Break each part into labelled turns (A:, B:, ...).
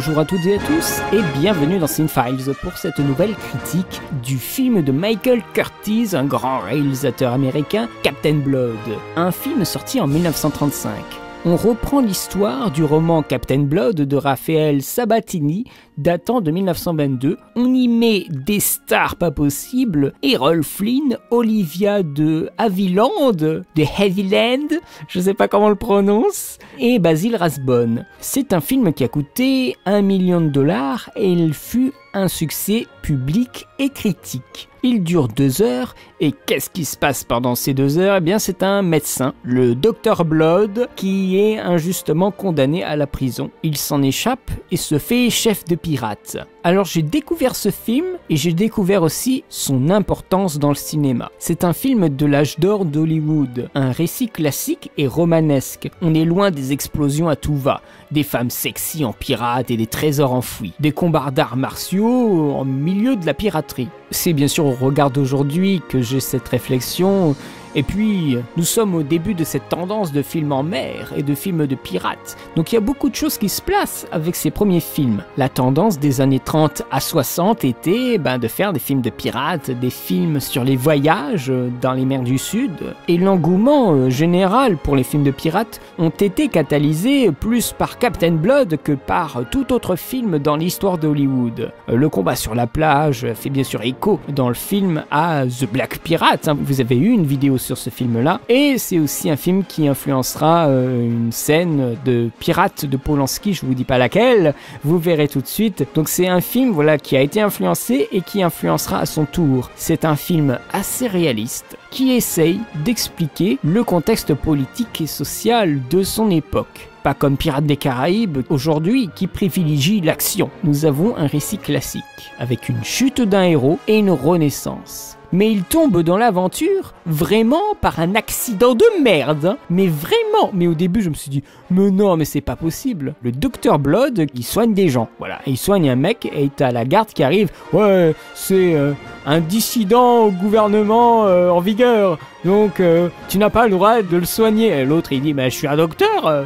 A: Bonjour à toutes et à tous et bienvenue dans Cinefiles pour cette nouvelle critique du film de Michael Curtiz, un grand réalisateur américain, Captain Blood, un film sorti en 1935. On reprend l'histoire du roman Captain Blood de Raphaël Sabatini, datant de 1922. On y met des stars pas possibles, Errol Flynn, Olivia de Havilland, de Havilland, je sais pas comment on le prononce, et Basil Rathbone. C'est un film qui a coûté $1 million et il fut un succès public et critique. Il dure 2 heures, et qu'est-ce qui se passe pendant ces 2 heures? Eh bien, c'est un médecin, le Dr Blood, qui est injustement condamné à la prison. Il s'en échappe et se fait chef de pirates. Alors j'ai découvert ce film, et j'ai découvert aussi son importance dans le cinéma. C'est un film de l'âge d'or d'Hollywood, un récit classique et romanesque. On est loin des explosions à tout va, des femmes sexy en pirates et des trésors enfouis, des combats d'arts martiaux en milieu de la piraterie. C'est bien sûr au regard d'aujourd'hui que j'ai cette réflexion, et puis nous sommes au début de cette tendance de films en mer et de films de pirates, donc il y a beaucoup de choses qui se placent avec ces premiers films. La tendance des années 30 à 60 était de faire des films de pirates, des films sur les voyages dans les mers du Sud, et l'engouement général pour les films de pirates ont été catalysés plus par Captain Blood que par tout autre film dans l'histoire d'Hollywood. Le combat sur la plage fait bien sûr écho dans le film à The Black Pirate, vous avez eu une vidéo sur ce film-là, et c'est aussi un film qui influencera une scène de Pirates de Polanski, je vous dis pas laquelle, vous verrez tout de suite. Donc c'est un film qui a été influencé et qui influencera à son tour. C'est un film assez réaliste qui essaye d'expliquer le contexte politique et social de son époque. Pas comme Pirates des Caraïbes aujourd'hui qui privilégie l'action. Nous avons un récit classique avec une chute d'un héros et une renaissance. Mais il tombe dans l'aventure vraiment par un accident de merde, mais vraiment. Mais au début je me suis dit, mais non, mais c'est pas possible. Le Dr Blood, il soigne des gens, voilà, et il soigne un mec et t'as la garde qui arrive, ouais, c'est un dissident au gouvernement en vigueur, donc tu n'as pas le droit de le soigner. Et l'autre il dit, mais je suis un docteur.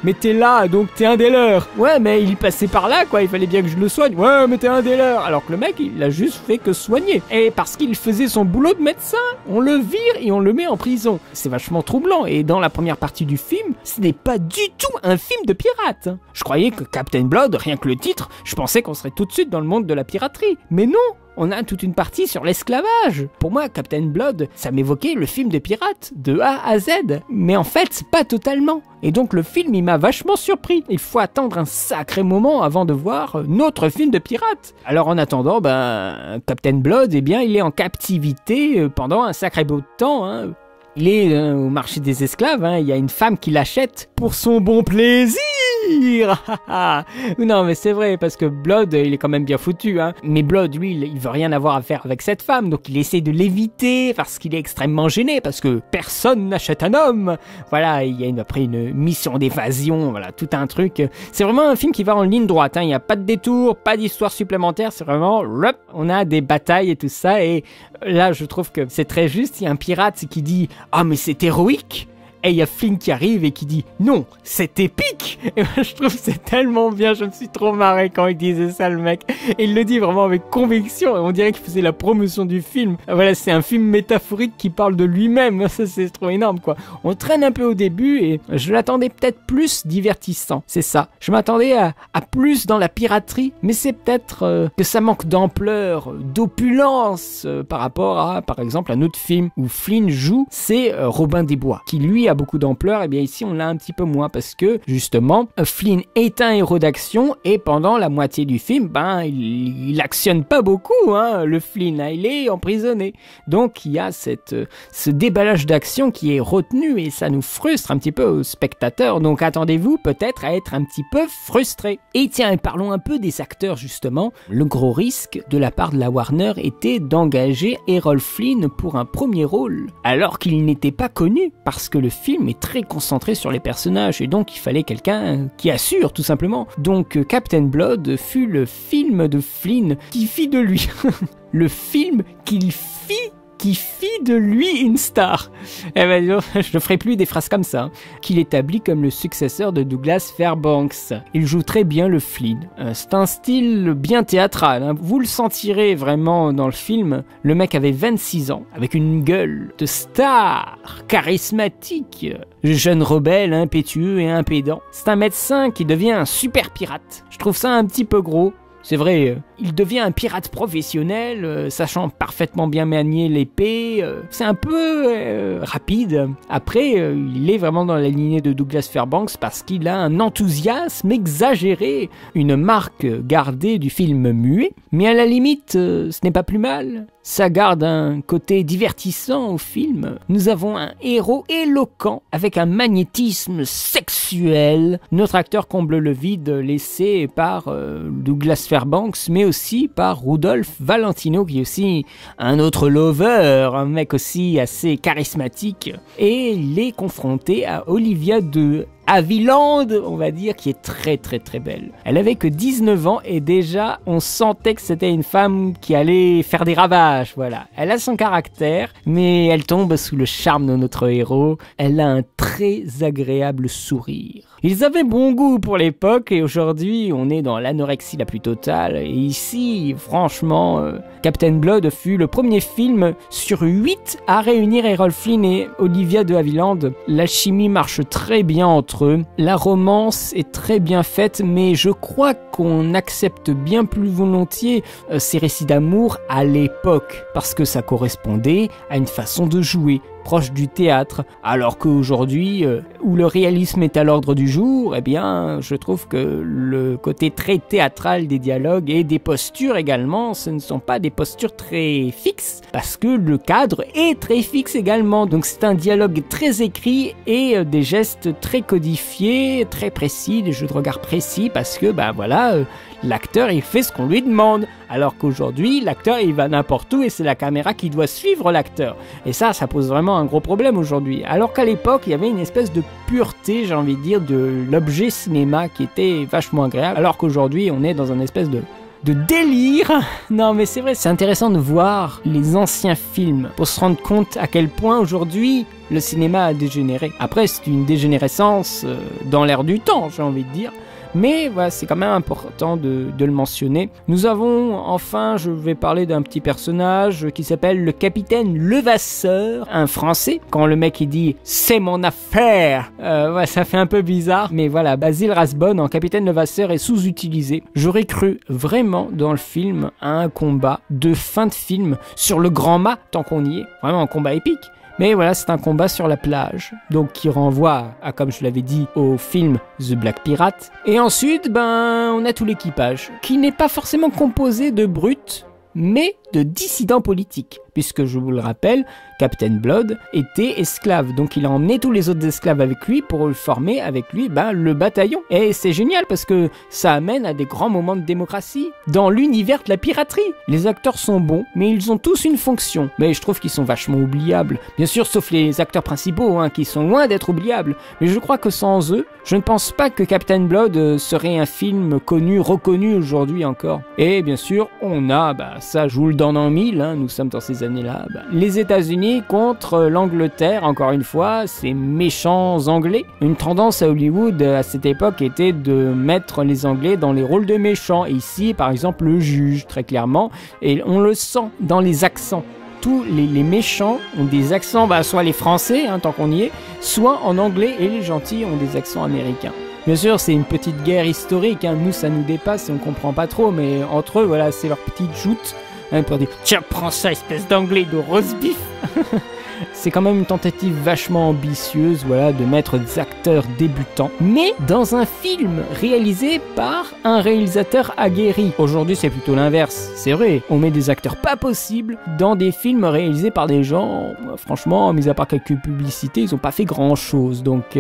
A: Mais t'es là, donc t'es un des leurs. Ouais, mais il passait par là, quoi, il fallait bien que je le soigne. Ouais, mais t'es un des leurs. Alors que le mec, il a juste fait que soigner. Et parce qu'il faisait son boulot de médecin, on le vire et on le met en prison. C'est vachement troublant. Et dans la première partie du film, ce n'est pas du tout un film de pirates. Je croyais que Captain Blood, rien que le titre, je pensais qu'on serait tout de suite dans le monde de la piraterie. Mais non! On a toute une partie sur l'esclavage. Pour moi, Captain Blood, ça m'évoquait le film de pirates, de A à Z. Mais en fait, pas totalement. Et donc le film, il m'a vachement surpris. Il faut attendre un sacré moment avant de voir notre film de pirates. Alors en attendant, Captain Blood, il est en captivité pendant un sacré bout de temps. Il est au marché des esclaves, il y a une femme qui l'achète pour son bon plaisir. Non mais c'est vrai, parce que Blood il est quand même bien foutu, mais Blood lui il veut rien avoir à faire avec cette femme, donc il essaie de l'éviter parce qu'il est extrêmement gêné, parce que personne n'achète un homme. Voilà, il y a après une mission d'évasion, voilà, tout un truc. C'est vraiment un film qui va en ligne droite, il n'y a pas de détour, pas d'histoire supplémentaire, c'est vraiment on a des batailles et tout ça, et là je trouve que c'est très juste. Il y a un pirate qui dit ah mais c'est héroïque. Et il y a Flynn qui arrive et qui dit « Non, c'est épique !» Et moi, je trouve que c'est tellement bien, je me suis trop marré quand il disait ça, le mec. Et il le dit vraiment avec conviction, et on dirait qu'il faisait la promotion du film. Voilà, c'est un film métaphorique qui parle de lui-même, ça c'est trop énorme, quoi. On traîne un peu au début, et je l'attendais peut-être plus divertissant, c'est ça. Je m'attendais à plus dans la piraterie, mais c'est peut-être que ça manque d'ampleur, d'opulence, par rapport à, par exemple, un autre film où Flynn joue, c'est Robin des Bois, qui lui a beaucoup d'ampleur. Et bien ici on l'a un petit peu moins, parce que justement Flynn est un héros d'action, et pendant la moitié du film il actionne pas beaucoup, le Flynn, il est emprisonné, donc il y a ce déballage d'action qui est retenu, et ça nous frustre un petit peu aux spectateurs, donc attendez-vous peut-être à être un petit peu frustré. Et tiens, parlons un peu des acteurs justement. Le gros risque de la part de la Warner était d'engager Errol Flynn pour un premier rôle, alors qu'il n'était pas connu, parce que le film est très concentré sur les personnages, et donc il fallait quelqu'un qui assure tout simplement. Donc Captain Blood fut le film de Flynn qui fit de lui le film qu'il fit qui fit de lui une star. Eh ben, je ne ferai plus des phrases comme ça. Qu'il établit comme le successeur de Douglas Fairbanks. Il joue très bien le Flynn. C'est un style bien théâtral, hein. Vous le sentirez vraiment dans le film. Le mec avait 26 ans, avec une gueule de star, charismatique, jeune rebelle, impétueux et impédant. C'est un médecin qui devient un super pirate. Je trouve ça un petit peu gros. C'est vrai, il devient un pirate professionnel, sachant parfaitement bien manier l'épée. C'est un peu rapide. Après, il est vraiment dans la lignée de Douglas Fairbanks parce qu'il a un enthousiasme exagéré, une marque gardée du film muet. Mais à la limite, ce n'est pas plus mal. Ça garde un côté divertissant au film. Nous avons un héros éloquent avec un magnétisme sexuel. Notre acteur comble le vide laissé par Douglas Fairbanks, mais aussi par Rudolph Valentino, qui est aussi un autre lover, un mec aussi assez charismatique. Et il est confronté à Olivia de Havilland, on va dire, qui est très très très belle. Elle avait que 19 ans et déjà on sentait que c'était une femme qui allait faire des ravages, voilà. Elle a son caractère, mais elle tombe sous le charme de notre héros. Elle a un très agréable sourire. Ils avaient bon goût pour l'époque et aujourd'hui on est dans l'anorexie la plus totale. Et ici, franchement, Captain Blood fut le premier film sur 8 à réunir Errol Flynn et Olivia de Havilland. L'alchimie marche très bien entre eux. La romance est très bien faite, mais je crois qu'on accepte bien plus volontiers ces récits d'amour à l'époque, parce que ça correspondait à une façon de jouer proche du théâtre, alors qu'aujourd'hui, où le réalisme est à l'ordre du jour, eh bien, je trouve que le côté très théâtral des dialogues et des postures également, ce ne sont pas des postures très fixes, parce que le cadre est très fixe également. Donc c'est un dialogue très écrit et des gestes très codifiés, très précis, des jeux de regard précis, parce que, ben voilà, l'acteur il fait ce qu'on lui demande, alors qu'aujourd'hui l'acteur il va n'importe où et c'est la caméra qui doit suivre l'acteur, et ça pose vraiment un gros problème aujourd'hui, alors qu'à l'époque il y avait une espèce de pureté, j'ai envie de dire, de l'objet cinéma qui était vachement agréable, alors qu'aujourd'hui on est dans une espèce de délire. Non mais c'est vrai, c'est intéressant de voir les anciens films pour se rendre compte à quel point aujourd'hui le cinéma a dégénéré. Après c'est une dégénérescence dans l'air du temps, j'ai envie de dire. Mais voilà, c'est quand même important de le mentionner. Nous avons enfin, je vais parler d'un petit personnage qui s'appelle le capitaine Levasseur, un Français. Quand le mec il dit « c'est mon affaire », ouais, ça fait un peu bizarre. Mais voilà, Basil Rathbone en capitaine Levasseur est sous-utilisé. J'aurais cru vraiment dans le film à un combat de fin de film sur le grand mât, tant qu'on y est. Vraiment un combat épique. Mais voilà, c'est un combat sur la plage, donc qui renvoie à, comme je l'avais dit, au film The Black Pirate. Et ensuite, ben, on a tout l'équipage, qui n'est pas forcément composé de brutes, mais de dissidents politiques, puisque je vous le rappelle, Captain Blood était esclave, donc il a emmené tous les autres esclaves avec lui pour former avec lui le bataillon. Et c'est génial parce que ça amène à des grands moments de démocratie dans l'univers de la piraterie. Les acteurs sont bons, mais ils ont tous une fonction. Mais je trouve qu'ils sont vachement oubliables. Bien sûr, sauf les acteurs principaux, qui sont loin d'être oubliables. Mais je crois que sans eux, je ne pense pas que Captain Blood serait un film connu, reconnu aujourd'hui encore. Et bien sûr, on a, ça je vous le donne en mille, nous sommes dans ces années-là, les États-Unis contre l'Angleterre, encore une fois, ces méchants Anglais. Une tendance à Hollywood à cette époque était de mettre les Anglais dans les rôles de méchants. Et ici, par exemple, le juge, très clairement, et on le sent dans les accents. Tous les méchants ont des accents, soit les Français, tant qu'on y est, soit en anglais, et les gentils ont des accents américains. Bien sûr, c'est une petite guerre historique, nous ça nous dépasse et on comprend pas trop, mais entre eux, voilà, c'est leur petite joute, pour dire « Tiens, prends ça, espèce d'anglais de roast beef !» C'est quand même une tentative vachement ambitieuse, voilà, de mettre des acteurs débutants, mais dans un film réalisé par un réalisateur aguerri. Aujourd'hui, c'est plutôt l'inverse. C'est vrai, on met des acteurs pas possibles dans des films réalisés par des gens, franchement, mis à part quelques publicités, ils ont pas fait grand-chose. Donc,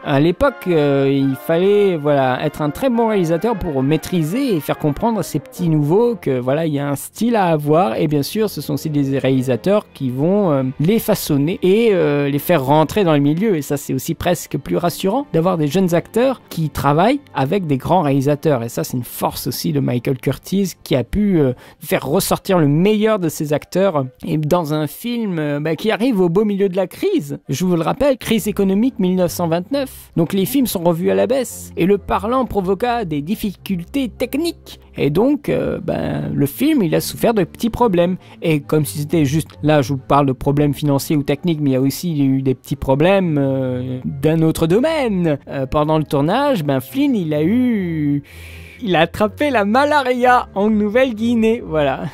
A: à l'époque, il fallait, voilà, être un très bon réalisateur pour maîtriser et faire comprendre à ces petits nouveaux que, voilà, il y a un style à avoir. Et bien sûr, ce sont aussi des réalisateurs qui vont les façonner façonner et les faire rentrer dans le milieu. Et ça, c'est aussi presque plus rassurant d'avoir des jeunes acteurs qui travaillent avec des grands réalisateurs. Et ça, c'est une force aussi de Michael Curtiz qui a pu faire ressortir le meilleur de ses acteurs. Et dans un film qui arrive au beau milieu de la crise. Je vous le rappelle, crise économique 1929. Donc les films sont revus à la baisse. Et le parlant provoqua des difficultés techniques. Et donc, le film, il a souffert de petits problèmes. Et comme si c'était juste... Là, je vous parle de problèmes financiers ou techniques, mais il y a aussi eu des petits problèmes d'un autre domaine. Pendant le tournage, Flynn, il a attrapé la malaria en Nouvelle-Guinée. Voilà.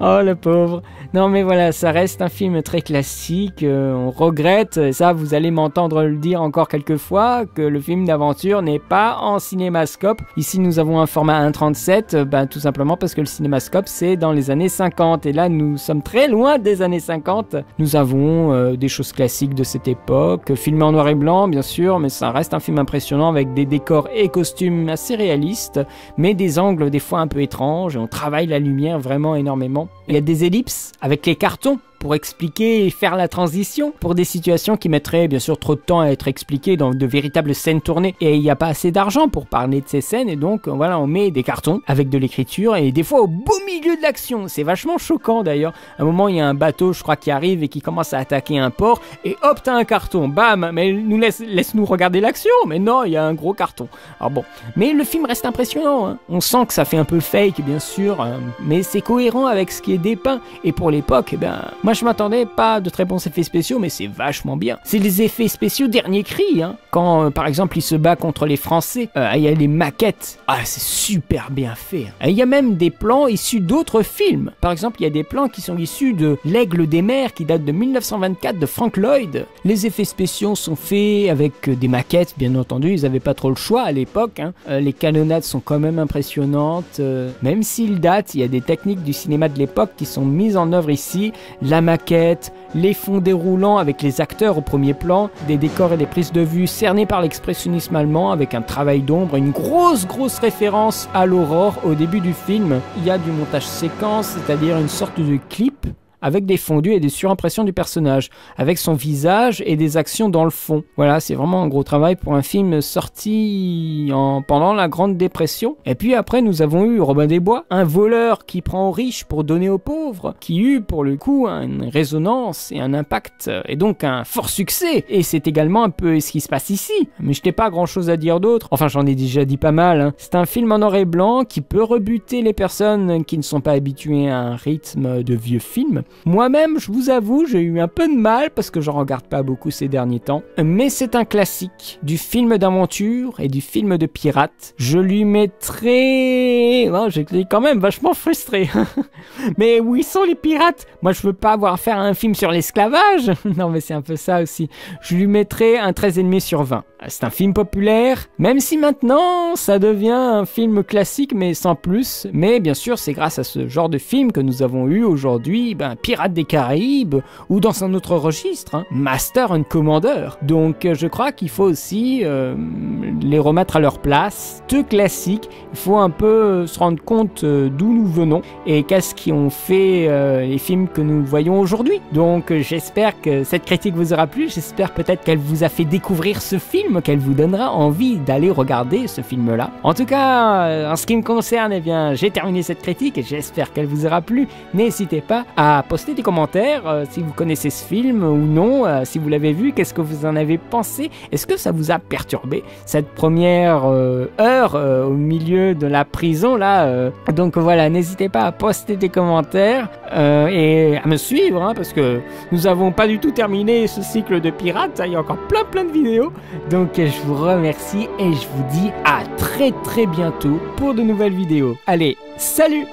A: Oh, le pauvre. Non mais voilà, ça reste un film très classique, on regrette, ça vous allez m'entendre le dire encore quelques fois, que le film d'aventure n'est pas en cinémascope. Ici nous avons un format 1.37, tout simplement parce que le cinémascope c'est dans les années 50, et là nous sommes très loin des années 50. Nous avons des choses classiques de cette époque, filmé en noir et blanc bien sûr, mais ça reste un film impressionnant avec des décors et costumes assez réalistes, mais des angles des fois un peu étranges, et on travaille la lumière vraiment énormément. Il y a des ellipses avec les cartons pour expliquer et faire la transition pour des situations qui mettraient bien sûr trop de temps à être expliquées dans de véritables scènes tournées, et il n'y a pas assez d'argent pour parler de ces scènes, et donc voilà, on met des cartons avec de l'écriture et des fois au beau milieu de l'action. C'est vachement choquant d'ailleurs. À un moment il y a un bateau je crois qui arrive et qui commence à attaquer un port, et hop t'as un carton, bam, mais laisse-nous regarder l'action, mais non, il y a un gros carton. Alors bon, mais le film reste impressionnant, hein. On sent que ça fait un peu fake bien sûr, mais c'est cohérent avec ce qui est dépeint, et pour l'époque, moi je m'attendais pas à de très bons effets spéciaux, mais c'est vachement bien. C'est les effets spéciaux dernier cri, hein. Quand par exemple il se bat contre les Français, il y a les maquettes, c'est super bien fait. Il y a même des plans issus d'autres films. Par exemple il y a des plans qui sont issus de L'Aigle des mers qui date de 1924 de Frank Lloyd. Les effets spéciaux sont faits avec des maquettes bien entendu, ils avaient pas trop le choix à l'époque, hein. Les canonnades sont quand même impressionnantes, même s'ils datent, il y a des techniques du cinéma de l'époque qui sont mises en œuvre ici. La maquette, les fonds déroulants avec les acteurs au premier plan, des décors et des prises de vue cernés par l'expressionnisme allemand avec un travail d'ombre, une grosse référence à l'aurore au début du film. Il y a du montage séquence, c'est-à-dire une sorte de clip avec des fondus et des surimpressions du personnage, avec son visage et des actions dans le fond. Voilà, c'est vraiment un gros travail pour un film sorti pendant la Grande Dépression. Et puis après, nous avons eu Robin des Bois, un voleur qui prend aux riches pour donner aux pauvres, qui eut pour le coup une résonance et un impact, et donc un fort succès. Et c'est également un peu ce qui se passe ici. Mais je n'ai pas grand-chose à dire d'autre. Enfin, j'en ai déjà dit pas mal, hein. C'est un film en noir et blanc qui peut rebuter les personnes qui ne sont pas habituées à un rythme de vieux films. Moi-même, je vous avoue, j'ai eu un peu de mal parce que j'en regarde pas beaucoup ces derniers temps. Mais c'est un classique du film d'aventure et du film de pirate. Je lui mettrai... Non, j'étais quand même vachement frustré. Mais où ils sont les pirates? Moi, je veux pas avoir à faire un film sur l'esclavage. Non, mais c'est un peu ça aussi. Je lui mettrai un 13,5 sur 20. C'est un film populaire, même si maintenant ça devient un film classique mais sans plus. Mais bien sûr c'est grâce à ce genre de film que nous avons eu aujourd'hui Pirates des Caraïbes, ou dans un autre registre, Master and Commander. Donc je crois qu'il faut aussi les remettre à leur place. Deux classiques, il faut un peu se rendre compte d'où nous venons et qu'est-ce qui ont fait les films que nous voyons aujourd'hui. Donc j'espère que cette critique vous aura plu, j'espère peut-être qu'elle vous a fait découvrir ce film, qu'elle vous donnera envie d'aller regarder ce film-là. En tout cas, en ce qui me concerne, j'ai terminé cette critique et j'espère qu'elle vous aura plu. N'hésitez pas à poster des commentaires si vous connaissez ce film ou non, si vous l'avez vu, qu'est-ce que vous en avez pensé? Est-ce que ça vous a perturbé cette première heure au milieu de la prison là? Donc voilà, n'hésitez pas à poster des commentaires et à me suivre parce que nous n'avons pas du tout terminé ce cycle de pirates, il y a encore plein de vidéos. Donc je vous remercie et je vous dis à très bientôt pour de nouvelles vidéos. Allez, salut!